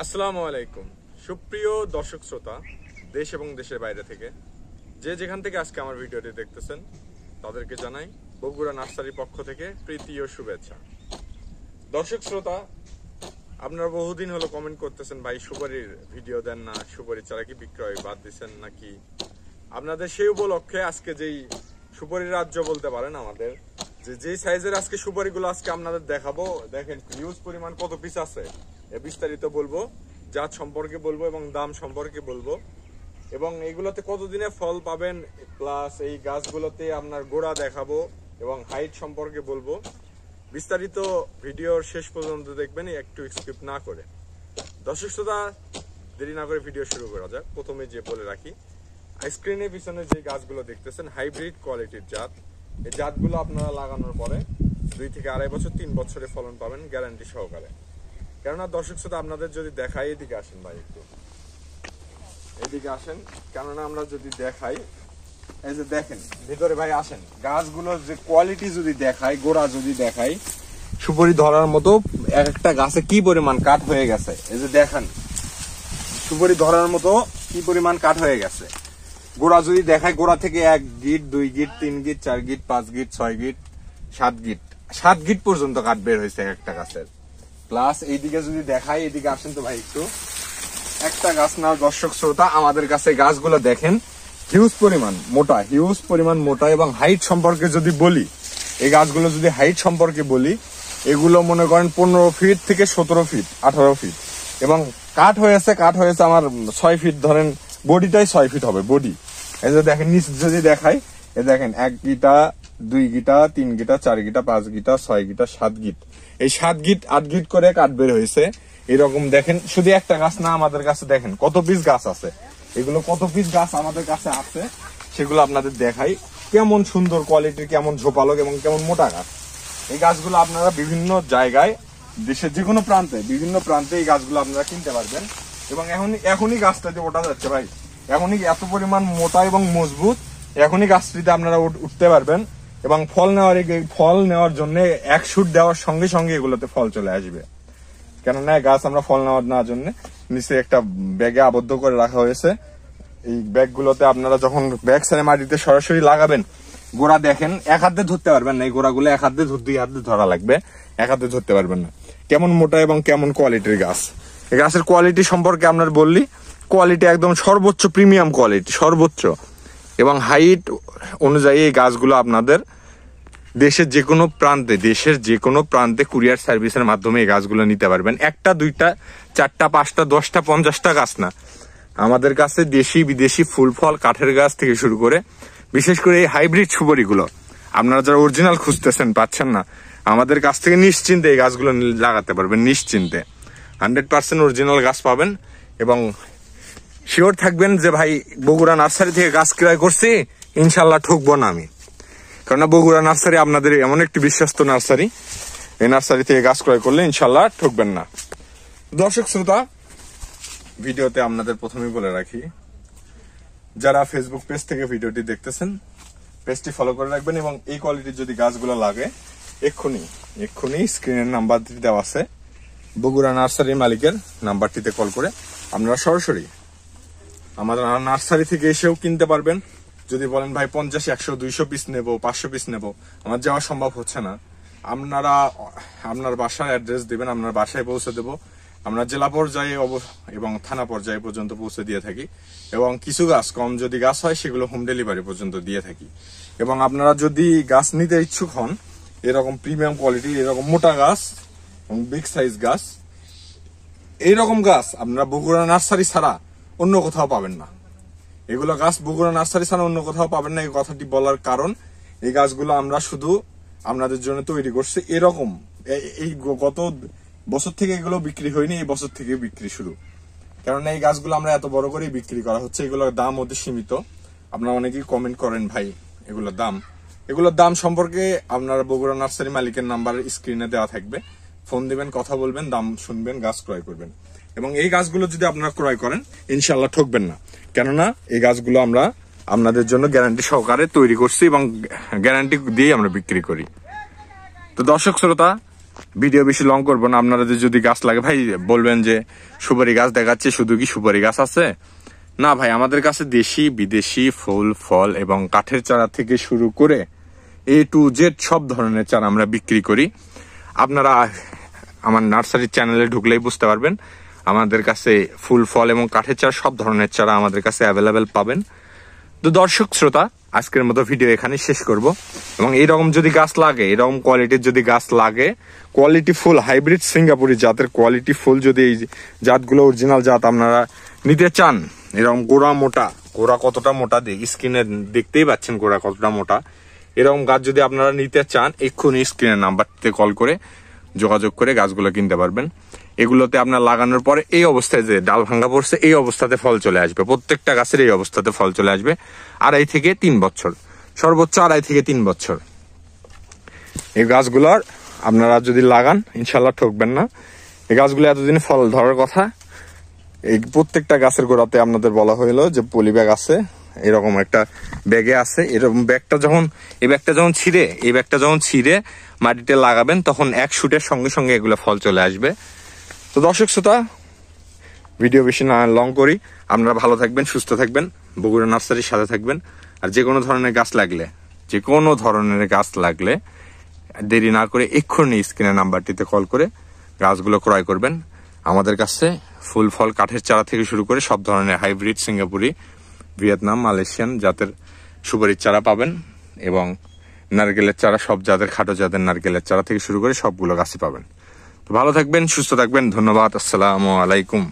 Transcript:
আসসালামু আলাইকুম সুপ্রিয় দর্শক শ্রোতা দেশ এবং দেশের বাইরে থেকে যে যেখান থেকে আজকে আমার ভিডিওটি দেখতেছেন তাদেরকে জানাই বগুড়া নার্সারির পক্ষ থেকে প্রীতি ও শুভেচ্ছা। দর্শক শ্রোতা, আপনারা বহুদিন হলো কমেন্ট করতেছেন ভাই সুপারির ভিডিও দেন না, সুপারি চারা কি বিক্রয় বাদ দিচ্ছেন নাকি। আপনাদের সেই উপলক্ষে আজকে যেই সুপারির রাজ্য বলতে পারেন আমাদের যে সাইজের আজকে সুপারিগুলো আজকে আপনাদের দেখাবো, দেখেন হিউজ পরিমাণ কত পিস আছে বিস্তারিত বলবো, জাত সম্পর্কে বলবো এবং দাম সম্পর্কে বলবো এবং এইগুলোতে কতদিনে ফল পাবেন, প্লাস এই গাছগুলোতে আপনার গোড়া দেখাবো এবং হাইট সম্পর্কে বলবো। বিস্তারিত ভিডিওর শেষ পর্যন্ত দেখবেন, একটু স্কিপ না করে। দর্শক শ্রোতা, দেরি না করে ভিডিও শুরু করা যাক। প্রথমে যে বলে রাখি, স্ক্রিনের পিছনে যে গাছগুলো দেখতেছেন হাইব্রিড কোয়ালিটির জাত। এই জাতগুলো আপনারা লাগানোর পরে 2 থেকে 2.5 বছর 3 বছরে ফলন পাবেন গ্যারান্টি সহকারে। কেননা দর্শক শ্রোতা, আপনাদের যদি দেখাই, এদিকে আসেন ভাই, একটু এদিকে আসেন, কেননা আমরা যদি দেখাই, এই যে দেখেন ভিতরে ভাই আসেন, গাছগুলোর যে কোয়ালিটি যদি দেখাই, গোড়া যদি দেখাই, সুপারি ধরার মতো একটা গাছে কি পরিমাণ কাঠ হয়ে গেছে। এই যে দেখেন সুপারি ধরার মতো কি পরিমাণ কাঠ হয়ে গেছে। গোড়া যদি দেখায়, গোড়া থেকে 1 গিট 2 গিট 3 গিট 4 গিট 5 গিট 6 গিট 7 গিট পর্যন্ত কাঠ বের হয়েছে একটা গাছের। প্লাস এইদিকে যদি দেখাই, এদিকে আসেন তো ভাই একটু, একটা গাছ না দর্শক শ্রোতা, আমাদের কাছে গাছগুলো দেখেন হিউজ পরিমাণ মোটা এবং হাইট সম্পর্কে যদি বলি, এই গাছগুলো যদি হাইট সম্পর্কে বলি, এগুলো মনে করেন 15 ফিট থেকে 17 ফিট 18 ফিট এবং কাঠ হয়েছে আমার 6 ফিট, ধরেন বডিটাই 6 ফিট হবে বডি। এই যে দেখেন নিচ যদি দেখাই, এই দেখেন 1 গিটা 2 গিটা 3 গিটা 4 গিটা 5 গিটা 6 গিটা 7 গিট, এই 7 গিট 8 গিট করে কাঠ বের হয়েছে। এরকম দেখেন, শুধু একটা গাছ না, আমাদের কাছে দেখেন কত পিস গাছ আছে। এগুলো কত পিস গাছ আমাদের কাছে আছে সেগুলো আপনাদের দেখাই, কেমন সুন্দর কোয়ালিটির, কেমন ঝোপালক এবং কেমন মোটা গাছ। এই গাছগুলো আপনারা বিভিন্ন জায়গায়, দেশের যে কোনো বিভিন্ন প্রান্তে এই গাছগুলো আপনারা কিনতে পারবেন এবং এখনই গাছটা যে ওঠা যাচ্ছে ভাই, এখনই এত পরিমাণ মোটা এবং মজবুত, এখনই গাছটিতে আপনারা উঠতে পারবেন এবং ফল নেওয়ার জন্য 1 শুট দেওয়ার সঙ্গে সঙ্গে এগুলোতে ফল চলে আসবে। কেননা গাছ আমরা ফল নেওয়ার জন্য নিচে একটা ব্যাগে আবদ্ধ করে রাখা হয়েছে। এই ব্যাগগুলোতে আপনারা যখন ব্যাগ ছেড়ে মাটিতে সরাসরি লাগাবেন, গোড়া দেখেন 1 হাতে ধরতে পারবেন না, এই গোড়াগুলো 1 হাতে 2 হাতে ধরা লাগবে, 1 হাতে ধরতে পারবেন না। কেমন মোটা এবং কেমন কোয়ালিটির গাছ। এই গাছের কোয়ালিটি সম্পর্কে আপনার বললি, কোয়ালিটি একদম সর্বোচ্চ প্রিমিয়াম কোয়ালিটি, সর্বোচ্চ এবং হাইট অনুযায়ী এই গাছগুলো আপনাদের দেশের যে কোনো প্রান্তে কুরিয়ার সার্ভিসের মাধ্যমে এই গাছগুলো নিতে পারবেন। 1টা 2টা 4টা 5টা 10টা 50টা গাছ না, আমাদের কাছে দেশি বিদেশি ফুল ফল কাঠের গাছ থেকে শুরু করে, বিশেষ করে এই হাইব্রিড সুপারিগুলো আপনারা যারা অরিজিনাল খুঁজতেছেন পাচ্ছেন না, আমাদের কাছ থেকে নিশ্চিন্তে এই গাছগুলো লাগাতে পারবেন, নিশ্চিন্তে 100% অরিজিনাল গাছ পাবেন এবং শিওর থাকবেন যে ভাই বগুড়া নার্সারি থেকে গাছ ক্রয় করছি, ইনশাল্লাহ ঠকবো না আমি। কারণ বগুড়া নার্সারি আপনাদের এমন একটি বিশ্বস্ত নার্সারি, এই নার্সারি থেকে গাছ ক্রয় করলে ইনশাল্লাহ ঠকবেন না। দর্শক শ্রোতা, ভিডিওতে আপনাদের প্রথমেই বলে রাখি, যারা ফেসবুক পেজ থেকে ভিডিওটি দেখতেছেন পেজটি ফলো করে রাখবেন এবং এই কোয়ালিটির যদি গাছগুলো লাগে এক্ষুনি স্ক্রিনের নাম্বারটি দেওয়া আছে, বগুড়া নার্সারির মালিকের নাম্বারটিতে কল করে আপনারা সরাসরি আমাদের নার্সারি থেকে এসেও কিনতে পারবেন। যদি বলেন ভাই 50 100 200 পিস নেবো, 500 পিস নেবো, আমার যাওয়া সম্ভব হচ্ছে না, আপনারা আপনার বাসার অ্যাড্রেস দিবেন, আপনার বাসায় পৌঁছে দেবো। আমরা জেলা পর্যায়ে এবং থানা পর্যায়ে পর্যন্ত পৌঁছে দিয়ে থাকি এবং কিছু গাছ কম যদি গাছ হয় সেগুলো হোম ডেলিভারি পর্যন্ত দিয়ে থাকি। এবং আপনারা যদি গাছ নিতে ইচ্ছুক হন, এরকম প্রিমিয়াম কোয়ালিটি, এরকম মোটা গাছ এবং বিগ সাইজ গাছ, এইরকম গাছ আপনারা বগুড়া নার্সারি ছাড়া অন্য কোথাও পাবেন না। এগুলো গাছ বগুড়া নার্সারি ছাড়া অন্য কোথাও পাবেন না। এই কথাটি বলার কারণ, এই গাছগুলো আমরা শুধু আপনাদের জন্য তৈরি করছি। এরকম এই গত বছর থেকে এগুলো বিক্রি হয়নি, এই বছর থেকে বিক্রি শুরু। কেননা এই গাছগুলো আমরা এত বড় করে বিক্রি করা হচ্ছে, এগুলোর দাম অতি সীমিত। আপনারা অনেকেই কমেন্ট করেন ভাই এগুলোর দাম সম্পর্কে আপনারা বগুড়া নার্সারি মালিকের নাম্বার স্ক্রিনে দেওয়া থাকবে, ফোন দিবেন, কথা বলবেন, দাম শুনবেন, গাছ ক্রয় করবেন এবং এই গাছগুলো যদি আপনারা ক্রয় করেন ইনশাল্লাহ ঠকবেন না। কেননা এই গাছগুলো আমরা আপনাদের জন্য গ্যারান্টি সহকারে তৈরি করছি এবং গ্যারান্টি দিয়ে আমরা বিক্রি করি। তো দর্শক শ্রোতা, ভিডিও বেশি লং করবো না। আপনারা যদি গাছ লাগে ভাই বলবেন যে সুপারি গাছ দেখাচ্ছে, শুধু কি সুপারি গাছ আছে? না ভাই, আমাদের কাছে দেশি বিদেশি ফুল ফল এবং কাঠের চারা থেকে শুরু করে A to Z সব ধরনের চারা আমরা বিক্রি করি। আপনারা আমার নার্সারির চ্যানেলে ঢুকলেই বুঝতে পারবেন আমাদের কাছে ফুল ফল এবং কাঠের চারা সব ধরনের চারা আমাদের কাছে অ্যাভেলেবেল পাবেন। তো দর্শক শ্রোতা, আজকের মতো ভিডিও এখানে শেষ করব। এবং এইরকম যদি গাছ লাগে, এরকম কোয়ালিটির যদি গাছ লাগে, কোয়ালিটি ফুল হাইব্রিড সিঙ্গাপুরি জাতের কোয়ালিটি ফুল যদি এই জাতগুলো অরিজিনাল জাত আপনারা নিতে চান, এরকম গোড়া মোটা, গোড়া কতটা মোটা স্ক্রিনে দেখতেই পাচ্ছেন গোড়া কতটা মোটা, এরকম গাছ যদি আপনারা নিতে চান এক্ষুনি স্ক্রিনের নাম্বারটিতে কল করে যোগাযোগ করে গাছগুলো কিনতে পারবেন। এগুলোতে আপনার লাগানোর পরে এই অবস্থায় যে ডাল ভাঙ্গা পড়ছে এই অবস্থাতে ফল চলে আসবে, প্রত্যেকটা গাছের এই অবস্থাতে ফল চলে আসবে 2.5 থেকে 3 বছর, সর্বোচ্চ 2.5 থেকে 3 বছর। এই গাছগুলোর আপনারা যদি লাগান ইনশাল্লাহ ঠকবেন না। এই গাছগুলো এতদিনে ফল ধরার কথা। এই প্রত্যেকটা গাছের গোড়াতে আপনাদের বলা হইলো যে পলি ব্যাগ আছে, এরকম একটা ব্যাগে আছে। এরকম ব্যাগটা যখন এই ব্যাগটা যখন ছিঁড়ে মাটিতে লাগাবেন তখন এক শুটের সঙ্গে সঙ্গে এগুলো ফল চলে আসবে। তো দর্শক শ্রোতা, ভিডিও বেশি না লং করি, আপনারা ভালো থাকবেন, সুস্থ থাকবেন, বগুড়া নার্সারির সাথে থাকবেন। আর যে কোনো ধরনের গাছ লাগলে দেরি না করে এক্ষুনি স্ক্রিনের নাম্বারটিতে কল করে গাছগুলো ক্রয় করবেন। আমাদের কাছে ফুল ফল কাঠের চারা থেকে শুরু করে সব ধরনের হাইব্রিড সিঙ্গাপুরি, ভিয়েতনাম, মালয়েশিয়ান জাতের সুপারির চারা পাবেন এবং নারকেলের চারা, সব জাতের খাটো জাতের নারকেলের চারা থেকে শুরু করে সবগুলো গাছই পাবেন। তো ভালো থাকবেন, সুস্থ থাকবেন, ধন্যবাদ, আসসালামু আলাইকুম।